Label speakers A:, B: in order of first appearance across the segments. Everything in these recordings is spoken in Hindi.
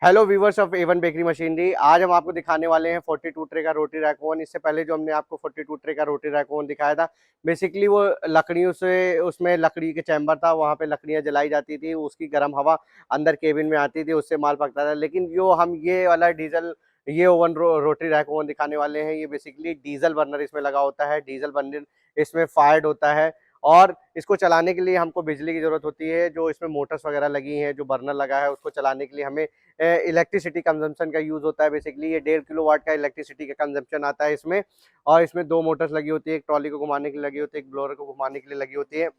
A: Hello viewers of A1 bakery machinery. आज हम आपको दिखाने वाले हैं 42 ट्रे का रोटी रैक ओवन। इससे पहले जो हमने आपको 42 ट्रे का रोटी रैक ओवन दिखाया था, बेसिकली वो लकड़ियों से, उसमें लकड़ी के चैम्बर था, वहाँ पे लकड़ियाँ जलाई जाती थी, उसकी गर्म हवा अंदर केबिन में आती थी, उससे माल पकता था। लेकिन जो हम ये वाला डीजल ये ओवन रोटी रैक ओवन दिखाने वाले हैं, ये बेसिकली डीजल बर्नर इसमें लगा होता है। डीजल बर्नर इसमें फायर्ड होता है और इसको चलाने के लिए हमको बिजली की जरूरत होती है। जो इसमें मोटर्स वगैरह लगी हैं, जो बर्नर लगा है, उसको चलाने के लिए हमें इलेक्ट्रिसिटी कंजम्पशन का यूज होता है। बेसिकली ये 1.5 किलोवाट का इलेक्ट्रिसिटी का कंजम्पशन आता है इसमें। और इसमें दो मोटर्स लगी होती है, एक ट्रॉली को घुमाने के लिए लगी होती है, एक ब्लोअर को घुमाने के लिए लगी होती है।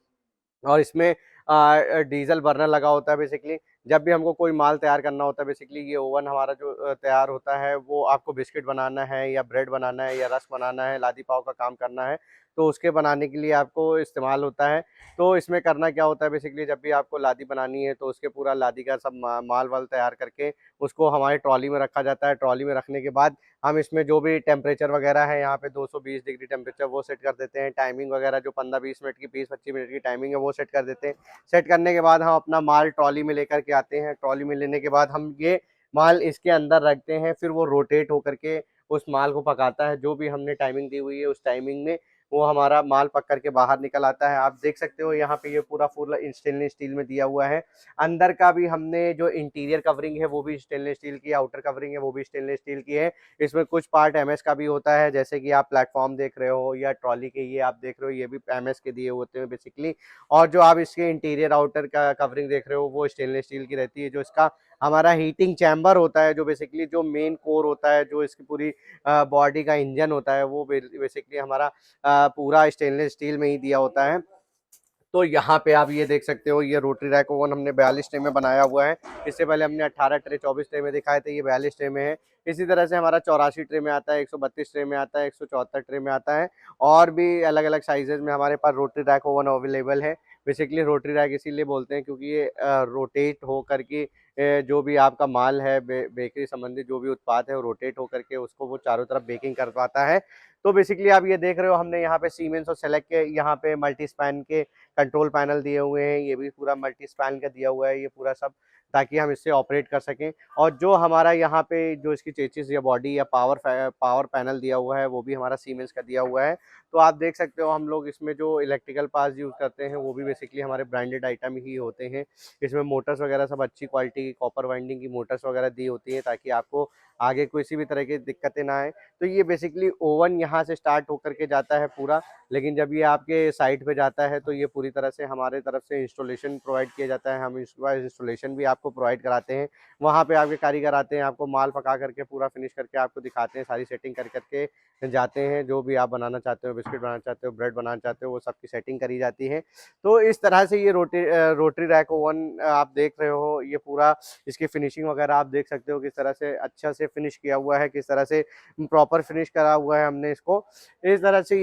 A: और इसमें डीजल बर्नर लगा होता है। बेसिकली जब भी हमको कोई माल तैयार करना होता है, बेसिकली ये ओवन हमारा जो तैयार होता है, वो आपको बिस्किट बनाना है या ब्रेड बनाना है या रस्क बनाना है, लादी पाव का काम करना है, तो उसके बनाने के लिए आपको इस्तेमाल होता है। तो इसमें करना क्या होता है, बेसिकली जब भी आपको लादी बनानी है तो उसके पूरा लादी का सब माल वाल तैयार करके उसको हमारी ट्रॉली में रखा जाता है। ट्रॉली में रखने के बाद हम इसमें जो भी टेम्परेचर वगैरह है, यहाँ पे 220 डिग्री टेम्परेचर वो सेट कर देते हैं। टाइमिंग वगैरह जो 15-20 मिनट की, 20-25 मिनट की टाइमिंग है, वो सेट कर देते हैं। सेट करने के बाद हम अपना माल ट्रॉली में लेकर के आते हैं। ट्रॉली में लेने के बाद हम ये माल इसके अंदर रखते हैं, फिर वो रोटेट होकर के उस माल को पकाता है। जो भी हमने टाइमिंग दी हुई है, उस टाइमिंग में वो हमारा माल पक करके बाहर निकल आता है। आप देख सकते हो यहाँ पे ये पूरा फुल स्टेनलेस स्टील में दिया हुआ है। अंदर का भी हमने जो इंटीरियर कवरिंग है वो भी स्टेनलेस स्टील की, आउटर कवरिंग है वो भी स्टेनलेस स्टील की है। इसमें कुछ पार्ट एमएस का भी होता है, जैसे कि आप प्लेटफॉर्म देख रहे हो या ट्रॉली के ये आप देख रहे हो, ये भी एमएस के दिए होते हैं बेसिकली। और जो आप इसके इंटीरियर आउटर का कवरिंग देख रहे हो, वो स्टेनलेस स्टील की रहती है। जो इसका हमारा हीटिंग चैम्बर होता है, जो बेसिकली जो मेन कोर होता है, जो इसकी पूरी बॉडी का इंजन होता है, वो बेसिकली हमारा पूरा स्टेनलेस स्टील में ही दिया होता है। तो यहाँ पे आप ये देख सकते हो, ये रोटरी रैक ओवन हमने 42 ट्रे में बनाया हुआ है। इससे पहले हमने 18 ट्रे 24 ट्रे में दिखाए थे, ये 42 ट्रे में है। इसी तरह से हमारा 84 ट्रे में आता है, 132 ट्रे में आता है, 174 ट्रे में आता है। और भी अलग अलग साइजेज में हमारे पास रोटरी रैक ओवन अवेलेबल है। बेसिकली रोटरी रैक इसीलिए बोलते हैं क्योंकि ये रोटेट हो करके जो भी आपका माल है, बेकरी संबंधी जो भी उत्पाद है, वो रोटेट होकर के उसको वो चारों तरफ बेकिंग कर पाता है। तो बेसिकली आप ये देख रहे हो, हमने यहाँ पे सीमेंस और सेलेक्ट के यहाँ पे मल्टी स्पैन के कंट्रोल पैनल दिए हुए हैं। ये भी पूरा मल्टी स्पैन का दिया हुआ है, ये पूरा सब, ताकि हम इससे ऑपरेट कर सकें। और जो हमारा यहाँ पे जो इसकी चेसिस या बॉडी या पावर पैनल दिया हुआ है, वो भी हमारा सीमेंस का दिया हुआ है। तो आप देख सकते हो, हम लोग इसमें जो इलेक्ट्रिकल पार्ट्स यूज़ करते हैं, वो भी बेसिकली हमारे ब्रांडेड आइटम ही होते हैं। इसमें मोटर्स वगैरह सब अच्छी क्वालिटी की कॉपर वाइंडिंग की मोटर्स वगैरह दी होती है, ताकि आपको आगे किसी भी तरह की दिक्कतें ना आए। तो ये बेसिकली ओवन यहाँ से स्टार्ट होकर के जाता है पूरा, लेकिन जब ये आपके साइट पे जाता है तो ये पूरी तरह से हमारे तरफ से इंस्टॉलेशन प्रोवाइड किया जाता है। हम इसका इंस्टॉलेशन भी आपको प्रोवाइड कराते हैं। वहाँ पे आपके कारीगर आते हैं, आपको माल पका करके पूरा फिनिश करके आपको दिखाते हैं, सारी सेटिंग कर करके जाते हैं। जो भी आप बनाना चाहते हो, बिस्किट बनाना चाहते हो, ब्रेड बनाना चाहते हो, वो सबकी सेटिंग करी जाती है। तो इस तरह से ये रोटरी रैक ओवन आप देख रहे हो, ये पूरा इसकी फिनिशिंग वगैरह आप देख सकते हो, किस तरह से अच्छा से फिनिश किया हुआ है, किस तरह से प्रॉपर फिनिश करा हुआ है हमने इसको। इस तरह से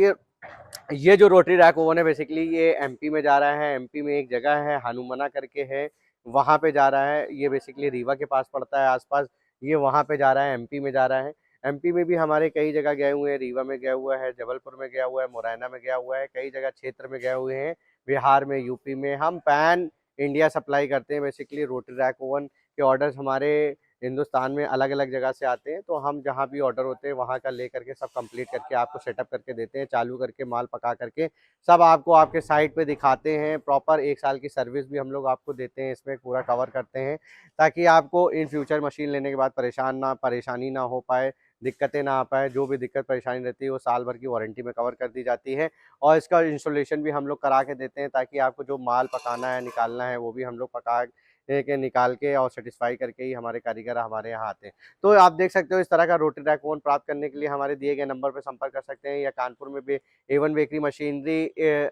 A: ये जो रोटरी रैक ओवन है, बेसिकली ये एमपी में जा रहा है। एमपी में एक जगह है हनुमना करके है, वहाँ पे जा रहा है। ये बेसिकली रीवा के पास पड़ता है आसपास, ये वहाँ पे जा रहा है, एमपी में जा रहा है। एमपी में भी हमारे कई जगह गए हुए हैं, रीवा में गया हुआ है, जबलपुर में गया हुआ है, मुरैना में गया हुआ है, कई जगह क्षेत्र में गए हुए हैं, बिहार में, यूपी में। हम पैन इंडिया सप्लाई करते हैं। बेसिकली रोटरी रैक ओवन के ऑर्डर्स हमारे हिंदुस्तान में अलग अलग जगह से आते हैं, तो हम जहाँ भी ऑर्डर होते हैं वहाँ का ले करके सब कंप्लीट करके आपको सेटअप करके देते हैं, चालू करके माल पका करके सब आपको आपके साइट पे दिखाते हैं। प्रॉपर 1 साल की सर्विस भी हम लोग आपको देते हैं, इसमें पूरा कवर करते हैं, ताकि आपको इन फ्यूचर मशीन लेने के बाद परेशानी ना हो पाए, दिक्कतें ना आ पाए। जो भी दिक्कत परेशानी रहती है वो साल भर की वारंटी में कवर कर दी जाती है। और इसका इंस्टॉलेशन भी हम लोग करा के देते हैं, ताकि आपको जो माल पकाना है, निकालना है, वो भी हम लोग पका के निकाल के और सेटिस्फाई करके ही हमारे कारीगर हमारे यहाँ आते हैं। तो आप देख सकते हो, इस तरह का रोटरी रैक ओवन प्राप्त करने के लिए हमारे दिए गए नंबर पर संपर्क कर सकते हैं, या कानपुर में भी A1 बेकरी मशीनरी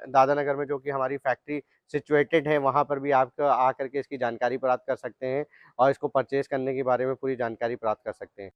A: दादानगर में, जो कि हमारी फैक्ट्री सिचुएटेड है, वहाँ पर भी आप आकर के इसकी जानकारी प्राप्त कर सकते हैं और इसको परचेज करने के बारे में पूरी जानकारी प्राप्त कर सकते हैं।